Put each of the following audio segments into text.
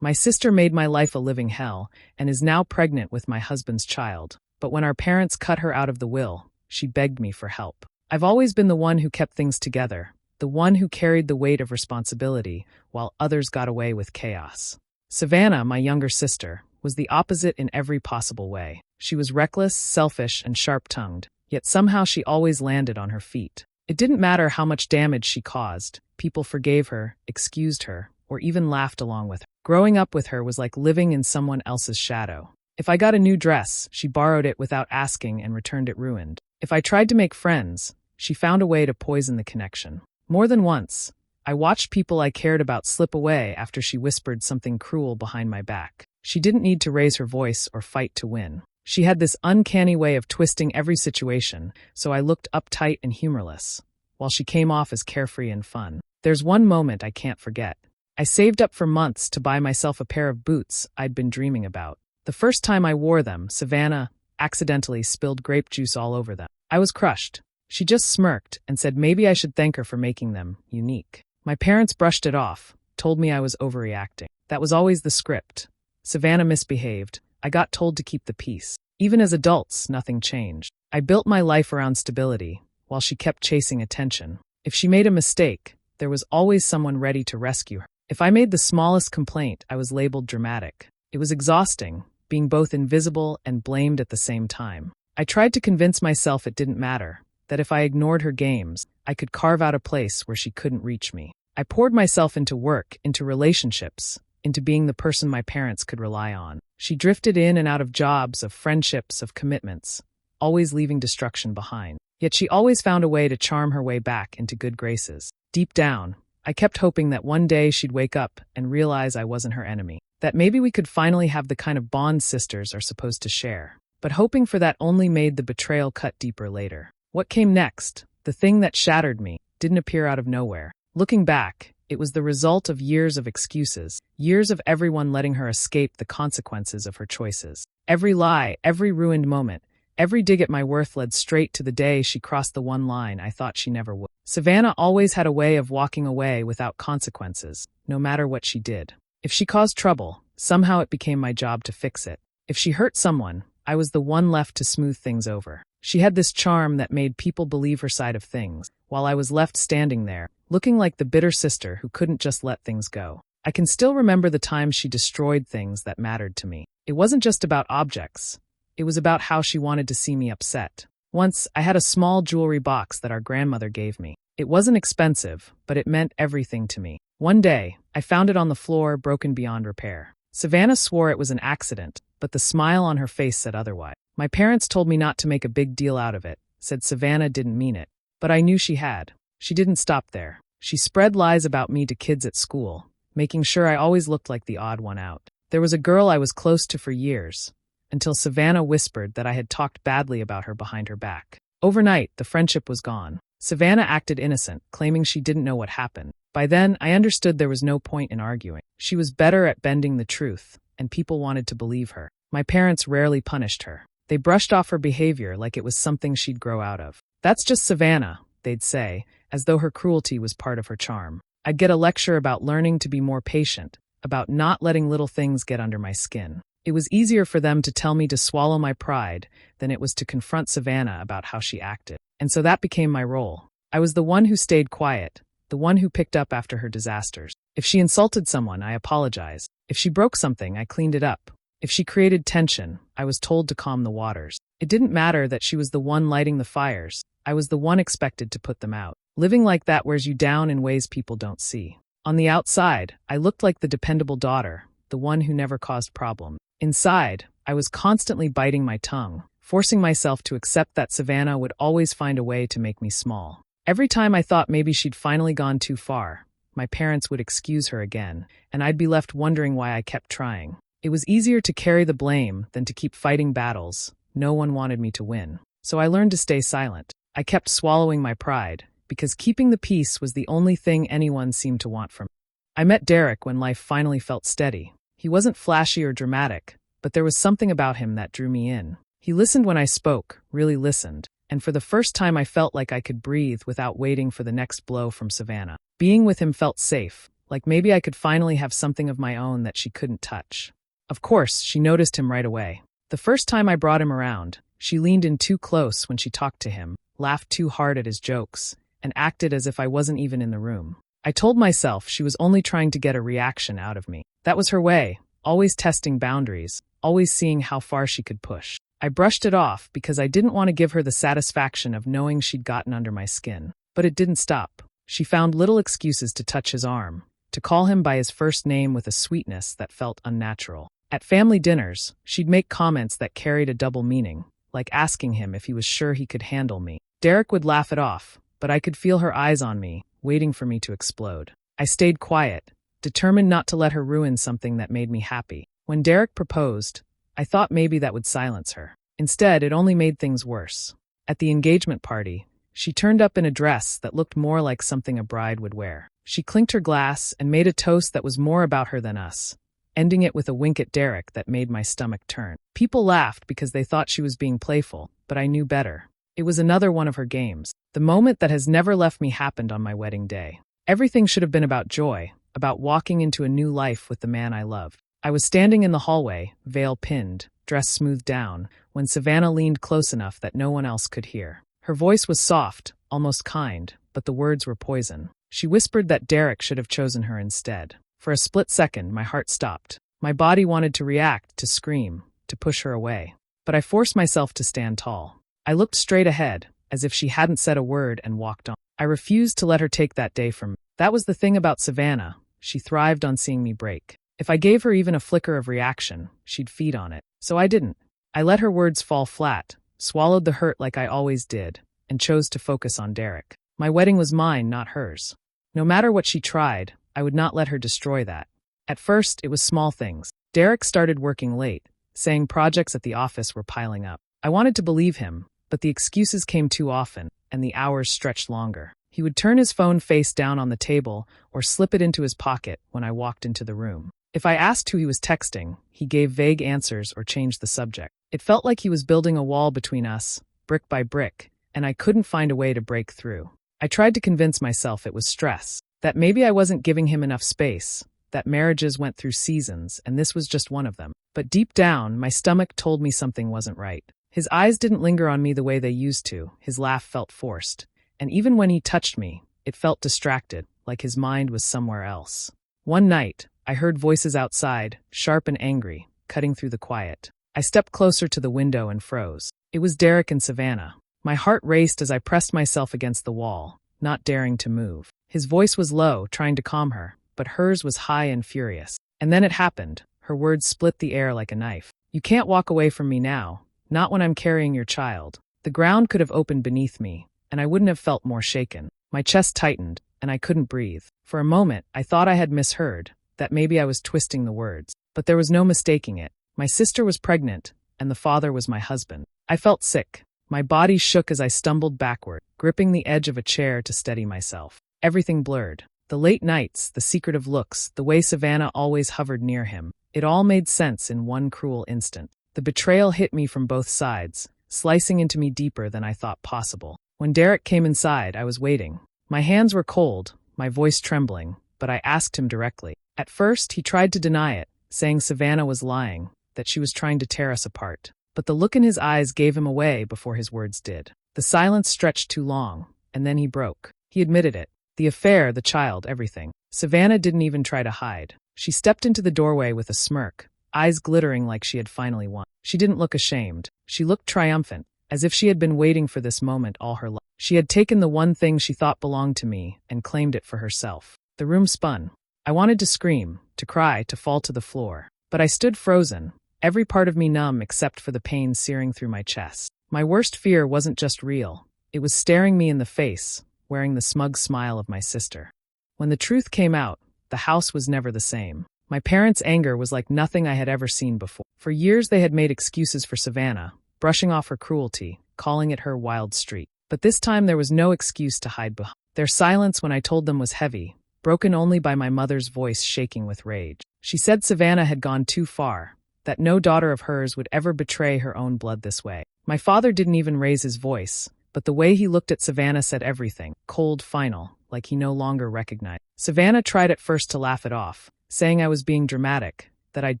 My sister made my life a living hell and is now pregnant with my husband's child. But when our parents cut her out of the will, she begged me for help. I've always been the one who kept things together, the one who carried the weight of responsibility while others got away with chaos. Savannah, my younger sister, was the opposite in every possible way. She was reckless, selfish, and sharp-tongued, yet somehow she always landed on her feet. It didn't matter how much damage she caused. People forgave her, excused her, or even laughed along with her. Growing up with her was like living in someone else's shadow. If I got a new dress, she borrowed it without asking and returned it ruined. If I tried to make friends, she found a way to poison the connection. More than once, I watched people I cared about slip away after she whispered something cruel behind my back. She didn't need to raise her voice or fight to win. She had this uncanny way of twisting every situation, so I looked uptight and humorless, while she came off as carefree and fun. There's one moment I can't forget. I saved up for months to buy myself a pair of boots I'd been dreaming about. The first time I wore them, Savannah accidentally spilled grape juice all over them. I was crushed. She just smirked and said maybe I should thank her for making them unique. My parents brushed it off, told me I was overreacting. That was always the script. Savannah misbehaved. I got told to keep the peace. Even as adults, nothing changed. I built my life around stability, while she kept chasing attention. If she made a mistake, there was always someone ready to rescue her. If I made the smallest complaint, I was labeled dramatic. It was exhausting, being both invisible and blamed at the same time. I tried to convince myself it didn't matter, that if I ignored her games, I could carve out a place where she couldn't reach me. I poured myself into work, into relationships, into being the person my parents could rely on. She drifted in and out of jobs, of friendships, of commitments, always leaving destruction behind. Yet she always found a way to charm her way back into good graces. Deep down, I kept hoping that one day she'd wake up and realize I wasn't her enemy, that maybe we could finally have the kind of bond sisters are supposed to share. But hoping for that only made the betrayal cut deeper later. What came next, the thing that shattered me, didn't appear out of nowhere. Looking back, it was the result of years of excuses, years of everyone letting her escape the consequences of her choices. Every lie, every ruined moment, every dig at my worth led straight to the day she crossed the one line I thought she never would. Savannah always had a way of walking away without consequences, no matter what she did. If she caused trouble, somehow it became my job to fix it. If she hurt someone, I was the one left to smooth things over. She had this charm that made people believe her side of things, while I was left standing there, looking like the bitter sister who couldn't just let things go. I can still remember the times she destroyed things that mattered to me. It wasn't just about objects. It was about how she wanted to see me upset. Once, I had a small jewelry box that our grandmother gave me. It wasn't expensive, but it meant everything to me. One day, I found it on the floor, broken beyond repair. Savannah swore it was an accident, but the smile on her face said otherwise. My parents told me not to make a big deal out of it, said Savannah didn't mean it. But I knew she had. She didn't stop there. She spread lies about me to kids at school, making sure I always looked like the odd one out. There was a girl I was close to for years, until Savannah whispered that I had talked badly about her behind her back. Overnight, the friendship was gone. Savannah acted innocent, claiming she didn't know what happened. By then, I understood there was no point in arguing. She was better at bending the truth, and people wanted to believe her. My parents rarely punished her. They brushed off her behavior like it was something she'd grow out of. That's just Savannah, they'd say, as though her cruelty was part of her charm. I'd get a lecture about learning to be more patient, about not letting little things get under my skin. It was easier for them to tell me to swallow my pride than it was to confront Savannah about how she acted. And so that became my role. I was the one who stayed quiet, the one who picked up after her disasters. If she insulted someone, I apologized. If she broke something, I cleaned it up. If she created tension, I was told to calm the waters. It didn't matter that she was the one lighting the fires. I was the one expected to put them out. Living like that wears you down in ways people don't see. On the outside, I looked like the dependable daughter, the one who never caused problems. Inside, I was constantly biting my tongue, forcing myself to accept that Savannah would always find a way to make me small. Every time I thought maybe she'd finally gone too far, my parents would excuse her again, and I'd be left wondering why I kept trying. It was easier to carry the blame than to keep fighting battles. No one wanted me to win. So I learned to stay silent. I kept swallowing my pride, because keeping the peace was the only thing anyone seemed to want from me. I met Derek when life finally felt steady. He wasn't flashy or dramatic, but there was something about him that drew me in. He listened when I spoke, really listened, and for the first time I felt like I could breathe without waiting for the next blow from Savannah. Being with him felt safe, like maybe I could finally have something of my own that she couldn't touch. Of course, she noticed him right away. The first time I brought him around, she leaned in too close when she talked to him, laughed too hard at his jokes, and acted as if I wasn't even in the room. I told myself she was only trying to get a reaction out of me. That was her way, always testing boundaries, always seeing how far she could push. I brushed it off because I didn't want to give her the satisfaction of knowing she'd gotten under my skin. But it didn't stop. She found little excuses to touch his arm, to call him by his first name with a sweetness that felt unnatural. At family dinners, she'd make comments that carried a double meaning, like asking him if he was sure he could handle me. Derek would laugh it off, but I could feel her eyes on me, waiting for me to explode. I stayed quiet, determined not to let her ruin something that made me happy. When Derek proposed, I thought maybe that would silence her. Instead, it only made things worse. At the engagement party, she turned up in a dress that looked more like something a bride would wear. She clinked her glass and made a toast that was more about her than us, ending it with a wink at Derek that made my stomach turn. People laughed because they thought she was being playful, but I knew better. It was another one of her games. The moment that has never left me happened on my wedding day. Everything should have been about joy, about walking into a new life with the man I loved. I was standing in the hallway, veil pinned, dress smoothed down, when Savannah leaned close enough that no one else could hear. Her voice was soft, almost kind, but the words were poison. She whispered that Derek should have chosen her instead. For a split second, my heart stopped. My body wanted to react, to scream, to push her away. But I forced myself to stand tall. I looked straight ahead, as if she hadn't said a word, and walked on. I refused to let her take that day from me. That was the thing about Savannah. She thrived on seeing me break. If I gave her even a flicker of reaction, she'd feed on it. So I didn't. I let her words fall flat, swallowed the hurt like I always did, and chose to focus on Derek. My wedding was mine, not hers. No matter what she tried, I would not let her destroy that. At first, it was small things. Derek started working late, saying projects at the office were piling up. I wanted to believe him, but the excuses came too often, and the hours stretched longer. He would turn his phone face down on the table or slip it into his pocket when I walked into the room. If I asked who he was texting, he gave vague answers or changed the subject. It felt like he was building a wall between us, brick by brick, and I couldn't find a way to break through. I tried to convince myself it was stress, that maybe I wasn't giving him enough space, that marriages went through seasons and this was just one of them. But deep down, my stomach told me something wasn't right. His eyes didn't linger on me the way they used to, his laugh felt forced, and even when he touched me, it felt distracted, like his mind was somewhere else. One night, I heard voices outside, sharp and angry, cutting through the quiet. I stepped closer to the window and froze. It was Derek and Savannah. My heart raced as I pressed myself against the wall, not daring to move. His voice was low, trying to calm her, but hers was high and furious. And then it happened. Her words split the air like a knife. "You can't walk away from me now, not when I'm carrying your child." The ground could have opened beneath me, and I wouldn't have felt more shaken. My chest tightened, and I couldn't breathe. For a moment, I thought I had misheard, that maybe I was twisting the words. But there was no mistaking it. My sister was pregnant, and the father was my husband. I felt sick. My body shook as I stumbled backward, gripping the edge of a chair to steady myself. Everything blurred. The late nights, the secretive looks, the way Savannah always hovered near him. It all made sense in one cruel instant. The betrayal hit me from both sides, slicing into me deeper than I thought possible. When Derek came inside, I was waiting. My hands were cold, my voice trembling, but I asked him directly. At first, he tried to deny it, saying Savannah was lying, that she was trying to tear us apart. But the look in his eyes gave him away before his words did. The silence stretched too long, and then he broke. He admitted it. The affair, the child, everything. Savannah didn't even try to hide. She stepped into the doorway with a smirk, eyes glittering like she had finally won. She didn't look ashamed. She looked triumphant, as if she had been waiting for this moment all her life. She had taken the one thing she thought belonged to me and claimed it for herself. The room spun. I wanted to scream, to cry, to fall to the floor. But I stood frozen, every part of me numb except for the pain searing through my chest. My worst fear wasn't just real. It was staring me in the face, wearing the smug smile of my sister. When the truth came out, the house was never the same. My parents' anger was like nothing I had ever seen before. For years they had made excuses for Savannah, brushing off her cruelty, calling it her wild streak. But this time there was no excuse to hide behind. Their silence when I told them was heavy, broken only by my mother's voice shaking with rage. She said Savannah had gone too far, that no daughter of hers would ever betray her own blood this way. My father didn't even raise his voice, but the way he looked at Savannah said everything, cold, final, like he no longer recognized. Savannah tried at first to laugh it off, saying I was being dramatic, that I'd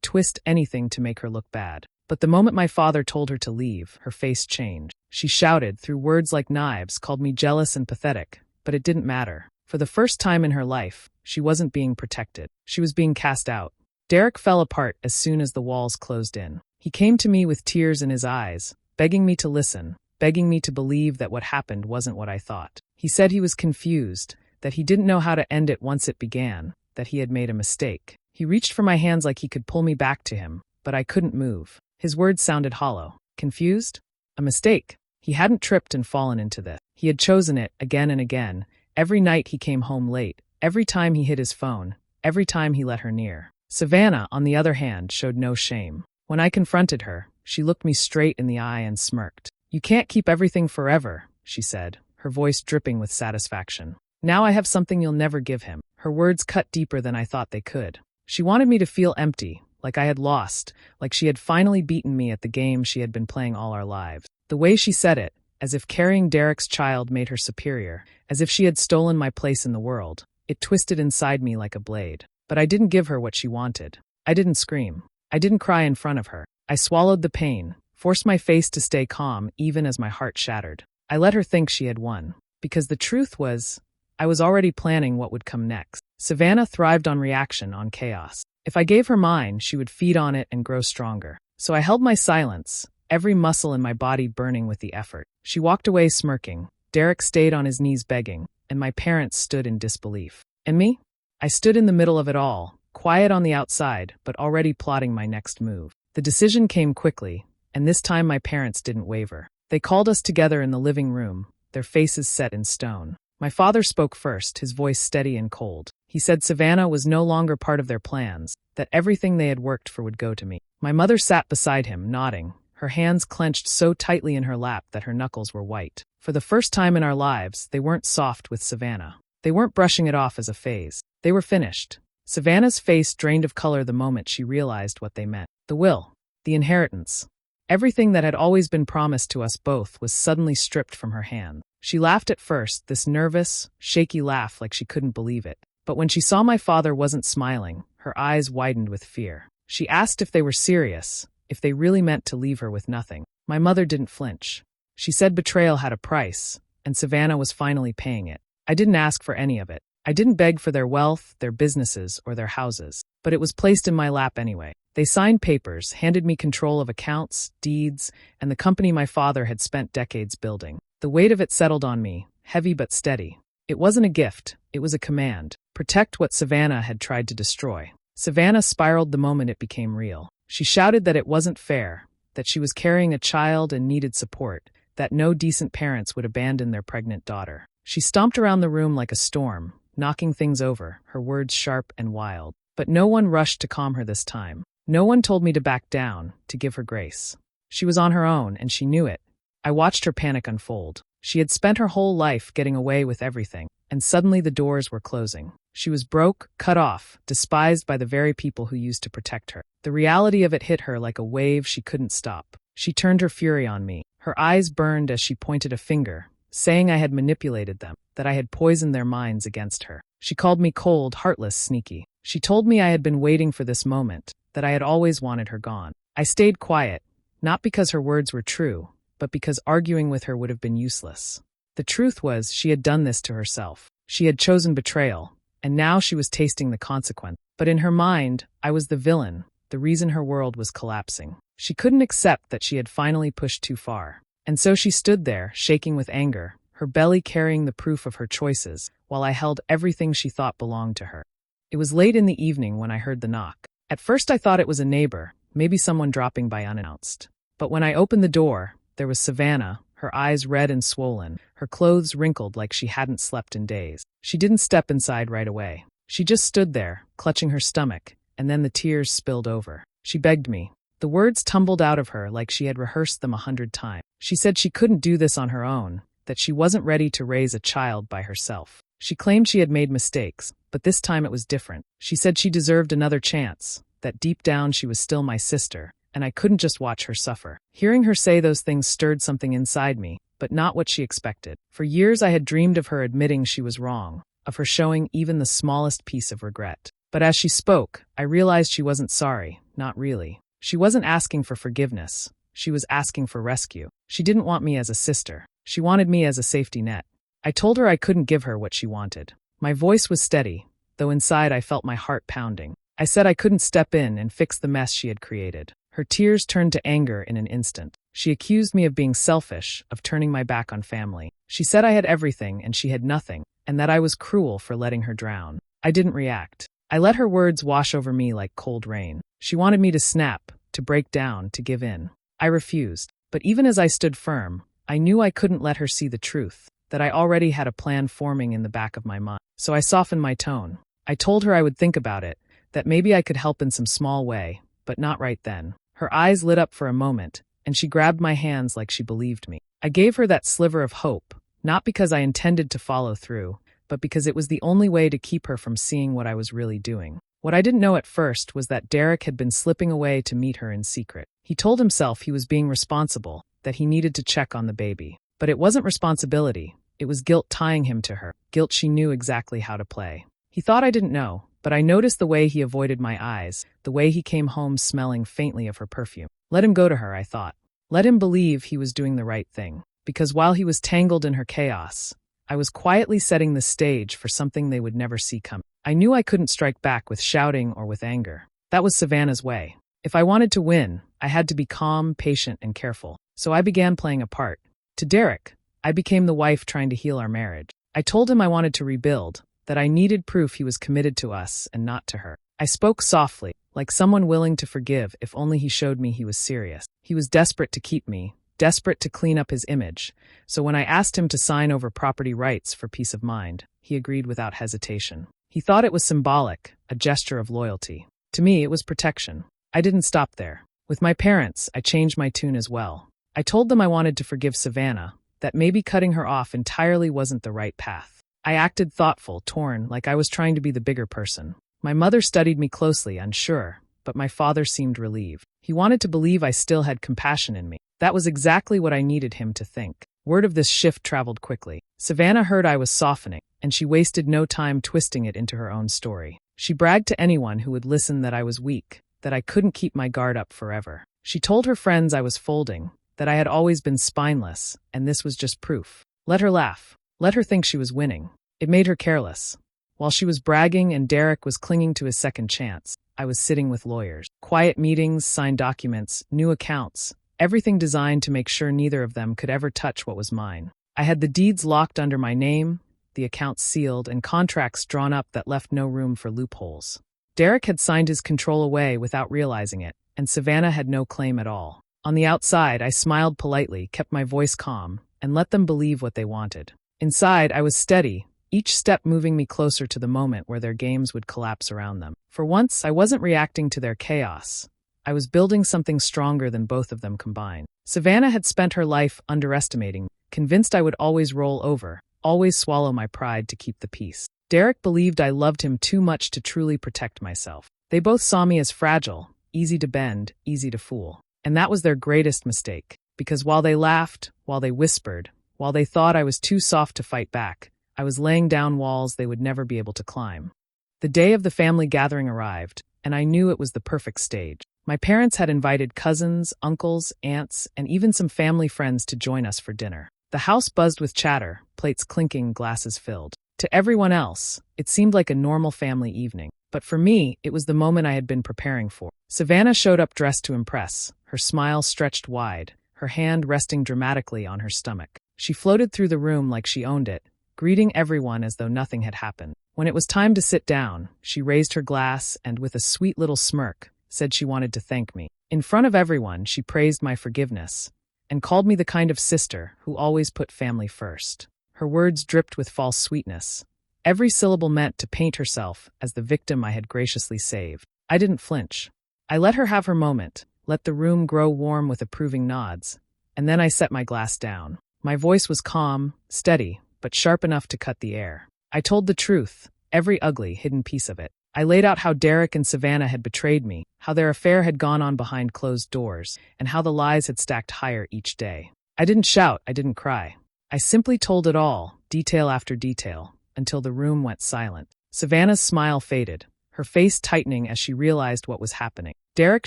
twist anything to make her look bad. But the moment my father told her to leave, her face changed. She shouted, through words like knives, called me jealous and pathetic, but it didn't matter. For the first time in her life, she wasn't being protected. She was being cast out. Derek fell apart as soon as the walls closed in. He came to me with tears in his eyes, begging me to listen, begging me to believe that what happened wasn't what I thought. He said he was confused, that he didn't know how to end it once it began, that he had made a mistake. He reached for my hands like he could pull me back to him, but I couldn't move. His words sounded hollow. Confused? A mistake. He hadn't tripped and fallen into this. He had chosen it again and again. Every night he came home late, every time he hid his phone, every time he let her near. Savannah, on the other hand, showed no shame. When I confronted her, she looked me straight in the eye and smirked. You can't keep everything forever, she said, her voice dripping with satisfaction. Now I have something you'll never give him. Her words cut deeper than I thought they could. She wanted me to feel empty, like I had lost, like she had finally beaten me at the game she had been playing all our lives. The way she said it, as if carrying Derek's child made her superior, as if she had stolen my place in the world, it twisted inside me like a blade. But I didn't give her what she wanted. I didn't scream. I didn't cry in front of her. I swallowed the pain, forced my face to stay calm even as my heart shattered. I let her think she had won. Because the truth was, I was already planning what would come next. Savannah thrived on reaction, on chaos. If I gave her mine, she would feed on it and grow stronger. So I held my silence, every muscle in my body burning with the effort. She walked away smirking. Derek stayed on his knees begging, and my parents stood in disbelief. And me? I stood in the middle of it all, quiet on the outside, but already plotting my next move. The decision came quickly, and this time my parents didn't waver. They called us together in the living room, their faces set in stone. My father spoke first, his voice steady and cold. He said Savannah was no longer part of their plans, that everything they had worked for would go to me. My mother sat beside him, nodding, her hands clenched so tightly in her lap that her knuckles were white. For the first time in our lives, they weren't soft with Savannah. They weren't brushing it off as a phase. They were finished. Savannah's face drained of color the moment she realized what they meant. The will, the inheritance, everything that had always been promised to us both was suddenly stripped from her hand. She laughed at first, this nervous, shaky laugh like she couldn't believe it. But when she saw my father wasn't smiling, her eyes widened with fear. She asked if they were serious, if they really meant to leave her with nothing. My mother didn't flinch. She said betrayal had a price, and Savannah was finally paying it. I didn't ask for any of it. I didn't beg for their wealth, their businesses, or their houses. But it was placed in my lap anyway. They signed papers, handed me control of accounts, deeds, and the company my father had spent decades building. The weight of it settled on me, heavy but steady. It wasn't a gift, it was a command. Protect what Savannah had tried to destroy. Savannah spiraled the moment it became real. She shouted that it wasn't fair, that she was carrying a child and needed support, that no decent parents would abandon their pregnant daughter. She stomped around the room like a storm, knocking things over, her words sharp and wild. But no one rushed to calm her this time. No one told me to back down, to give her grace. She was on her own, and she knew it. I watched her panic unfold. She had spent her whole life getting away with everything, and suddenly the doors were closing. She was broke, cut off, despised by the very people who used to protect her. The reality of it hit her like a wave she couldn't stop. She turned her fury on me. Her eyes burned as she pointed a finger, saying I had manipulated them, that I had poisoned their minds against her. She called me cold, heartless, sneaky. She told me I had been waiting for this moment, that I had always wanted her gone. I stayed quiet, not because her words were true, but because arguing with her would have been useless. The truth was, she had done this to herself. She had chosen betrayal, and now she was tasting the consequence. But in her mind, I was the villain, the reason her world was collapsing. She couldn't accept that she had finally pushed too far. And so she stood there, shaking with anger, her belly carrying the proof of her choices, while I held everything she thought belonged to her. It was late in the evening when I heard the knock. At first I thought it was a neighbor, maybe someone dropping by unannounced. But when I opened the door, there was Savannah, her eyes red and swollen, her clothes wrinkled like she hadn't slept in days. She didn't step inside right away. She just stood there, clutching her stomach, and then the tears spilled over. She begged me. The words tumbled out of her like she had rehearsed them 100 times. She said she couldn't do this on her own, that she wasn't ready to raise a child by herself. She claimed she had made mistakes, but this time it was different. She said she deserved another chance, that deep down she was still my sister, and I couldn't just watch her suffer. Hearing her say those things stirred something inside me, but not what she expected. For years I had dreamed of her admitting she was wrong, of her showing even the smallest piece of regret. But as she spoke, I realized she wasn't sorry, not really. She wasn't asking for forgiveness. She was asking for rescue. She didn't want me as a sister. She wanted me as a safety net. I told her I couldn't give her what she wanted. My voice was steady, though inside I felt my heart pounding. I said I couldn't step in and fix the mess she had created. Her tears turned to anger in an instant. She accused me of being selfish, of turning my back on family. She said I had everything and she had nothing, and that I was cruel for letting her drown. I didn't react. I let her words wash over me like cold rain. She wanted me to snap, to break down, to give in. I refused. But even as I stood firm, I knew I couldn't let her see the truth, that I already had a plan forming in the back of my mind. So I softened my tone. I told her I would think about it, that maybe I could help in some small way, but not right then. Her eyes lit up for a moment, and she grabbed my hands like she believed me. I gave her that sliver of hope, not because I intended to follow through, but because it was the only way to keep her from seeing what I was really doing. What I didn't know at first was that Derek had been slipping away to meet her in secret. He told himself he was being responsible, that he needed to check on the baby. But it wasn't responsibility, it was guilt tying him to her, guilt she knew exactly how to play. He thought I didn't know, but I noticed the way he avoided my eyes, the way he came home smelling faintly of her perfume. Let him go to her, I thought. Let him believe he was doing the right thing. Because while he was tangled in her chaos, I was quietly setting the stage for something they would never see coming. I knew I couldn't strike back with shouting or with anger. That was Savannah's way. If I wanted to win, I had to be calm, patient, and careful. So I began playing a part. To Derek, I became the wife trying to heal our marriage. I told him I wanted to rebuild, that I needed proof he was committed to us and not to her. I spoke softly, like someone willing to forgive if only he showed me he was serious. He was desperate to keep me, desperate to clean up his image. So when I asked him to sign over property rights for peace of mind, he agreed without hesitation. He thought it was symbolic, a gesture of loyalty. To me, it was protection. I didn't stop there. With my parents, I changed my tune as well. I told them I wanted to forgive Savannah, that maybe cutting her off entirely wasn't the right path. I acted thoughtful, torn, like I was trying to be the bigger person. My mother studied me closely, unsure, but my father seemed relieved. He wanted to believe I still had compassion in me. That was exactly what I needed him to think. Word of this shift traveled quickly. Savannah heard I was softening, and she wasted no time twisting it into her own story. She bragged to anyone who would listen that I was weak, that I couldn't keep my guard up forever. She told her friends I was folding, that I had always been spineless, and this was just proof. Let her laugh. Let her think she was winning. It made her careless. While she was bragging and Derek was clinging to his second chance, I was sitting with lawyers. Quiet meetings, signed documents, new accounts, everything designed to make sure neither of them could ever touch what was mine. I had the deeds locked under my name, the accounts sealed, and contracts drawn up that left no room for loopholes. Derek had signed his control away without realizing it, and Savannah had no claim at all. On the outside, I smiled politely, kept my voice calm, and let them believe what they wanted. Inside, I was steady, each step moving me closer to the moment where their games would collapse around them. For once, I wasn't reacting to their chaos. I was building something stronger than both of them combined. Savannah had spent her life underestimating me, convinced I would always roll over, always swallow my pride to keep the peace. Derek believed I loved him too much to truly protect myself. They both saw me as fragile, easy to bend, easy to fool. And that was their greatest mistake, because while they laughed, while they whispered, while they thought I was too soft to fight back, I was laying down walls they would never be able to climb. The day of the family gathering arrived, and I knew it was the perfect stage. My parents had invited cousins, uncles, aunts, and even some family friends to join us for dinner. The house buzzed with chatter, plates clinking, glasses filled. To everyone else, it seemed like a normal family evening. But for me, it was the moment I had been preparing for. Savannah showed up dressed to impress, her smile stretched wide, her hand resting dramatically on her stomach. She floated through the room like she owned it, greeting everyone as though nothing had happened. When it was time to sit down, she raised her glass and, with a sweet little smirk, said she wanted to thank me. In front of everyone, she praised my forgiveness and called me the kind of sister who always put family first. Her words dripped with false sweetness. Every syllable meant to paint herself as the victim I had graciously saved. I didn't flinch. I let her have her moment, let the room grow warm with approving nods, and then I set my glass down. My voice was calm, steady, but sharp enough to cut the air. I told the truth, every ugly, hidden piece of it. I laid out how Derek and Savannah had betrayed me, how their affair had gone on behind closed doors, and how the lies had stacked higher each day. I didn't shout, I didn't cry. I simply told it all, detail after detail, until the room went silent. Savannah's smile faded, her face tightening as she realized what was happening. Derek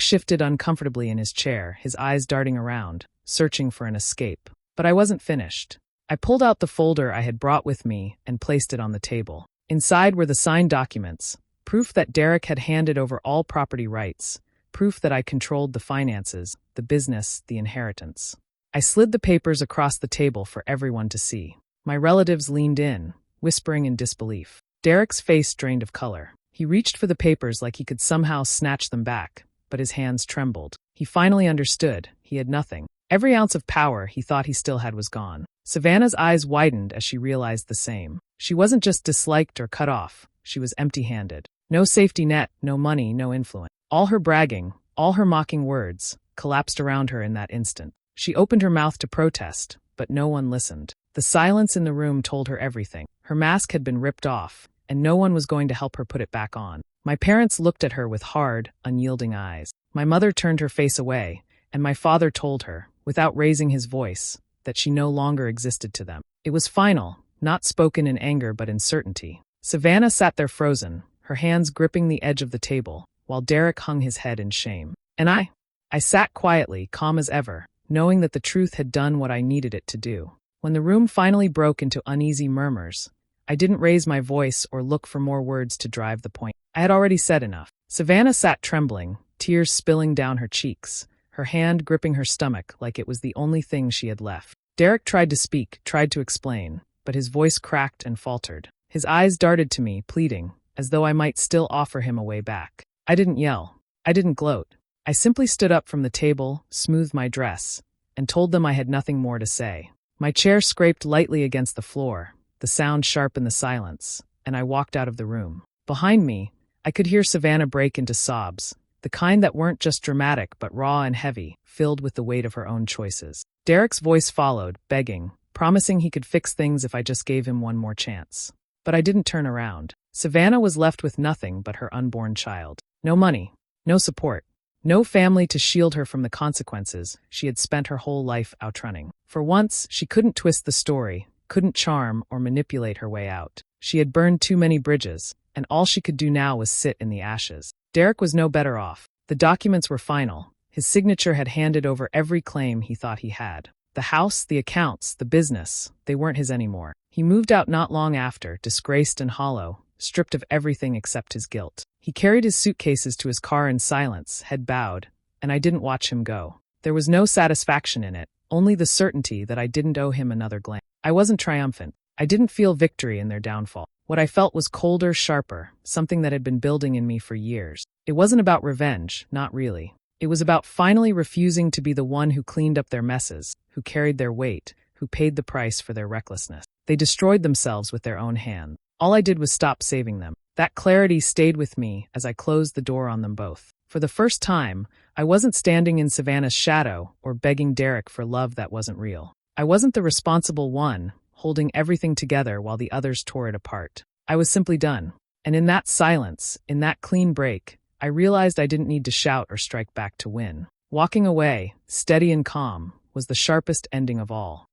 shifted uncomfortably in his chair, his eyes darting around, searching for an escape. But I wasn't finished. I pulled out the folder I had brought with me and placed it on the table. Inside were the signed documents, proof that Derek had handed over all property rights, proof that I controlled the finances, the business, the inheritance. I slid the papers across the table for everyone to see. My relatives leaned in, whispering in disbelief. Derek's face drained of color. He reached for the papers like he could somehow snatch them back, but his hands trembled. He finally understood. He had nothing. Every ounce of power he thought he still had was gone. Savannah's eyes widened as she realized the same. She wasn't just disliked or cut off. She was empty-handed. No safety net, no money, no influence. All her bragging, all her mocking words, collapsed around her in that instant. She opened her mouth to protest, but no one listened. The silence in the room told her everything. Her mask had been ripped off, and no one was going to help her put it back on. My parents looked at her with hard, unyielding eyes. My mother turned her face away, and my father told her, without raising his voice, that she no longer existed to them. It was final, not spoken in anger but in certainty. Savannah sat there frozen, her hands gripping the edge of the table, while Derek hung his head in shame. And I sat quietly, calm as ever, knowing that the truth had done what I needed it to do. When the room finally broke into uneasy murmurs, I didn't raise my voice or look for more words to drive the point. I had already said enough. Savannah sat trembling, tears spilling down her cheeks, her hand gripping her stomach like it was the only thing she had left. Derek tried to speak, tried to explain, but his voice cracked and faltered. His eyes darted to me, pleading, as though I might still offer him a way back. I didn't yell. I didn't gloat. I simply stood up from the table, smoothed my dress, and told them I had nothing more to say. My chair scraped lightly against the floor, the sound sharp in the silence, and I walked out of the room. Behind me, I could hear Savannah break into sobs, the kind that weren't just dramatic but raw and heavy, filled with the weight of her own choices. Derek's voice followed, begging, promising he could fix things if I just gave him one more chance. But I didn't turn around. Savannah was left with nothing but her unborn child. No money, no support, no family to shield her from the consequences she had spent her whole life outrunning. For once, she couldn't twist the story, couldn't charm or manipulate her way out. She had burned too many bridges, and all she could do now was sit in the ashes. Derek was no better off. The documents were final. His signature had handed over every claim he thought he had. The house, the accounts, the business, they weren't his anymore. He moved out not long after, disgraced and hollow, stripped of everything except his guilt. He carried his suitcases to his car in silence, head bowed, and I didn't watch him go. There was no satisfaction in it, only the certainty that I didn't owe him another glance. I wasn't triumphant. I didn't feel victory in their downfall. What I felt was colder, sharper, something that had been building in me for years. It wasn't about revenge, not really. It was about finally refusing to be the one who cleaned up their messes, who carried their weight, who paid the price for their recklessness. They destroyed themselves with their own hands. All I did was stop saving them. That clarity stayed with me as I closed the door on them both. For the first time, I wasn't standing in Savannah's shadow or begging Derek for love that wasn't real. I wasn't the responsible one, holding everything together while the others tore it apart. I was simply done. And in that silence, in that clean break, I realized I didn't need to shout or strike back to win. Walking away, steady and calm, was the sharpest ending of all.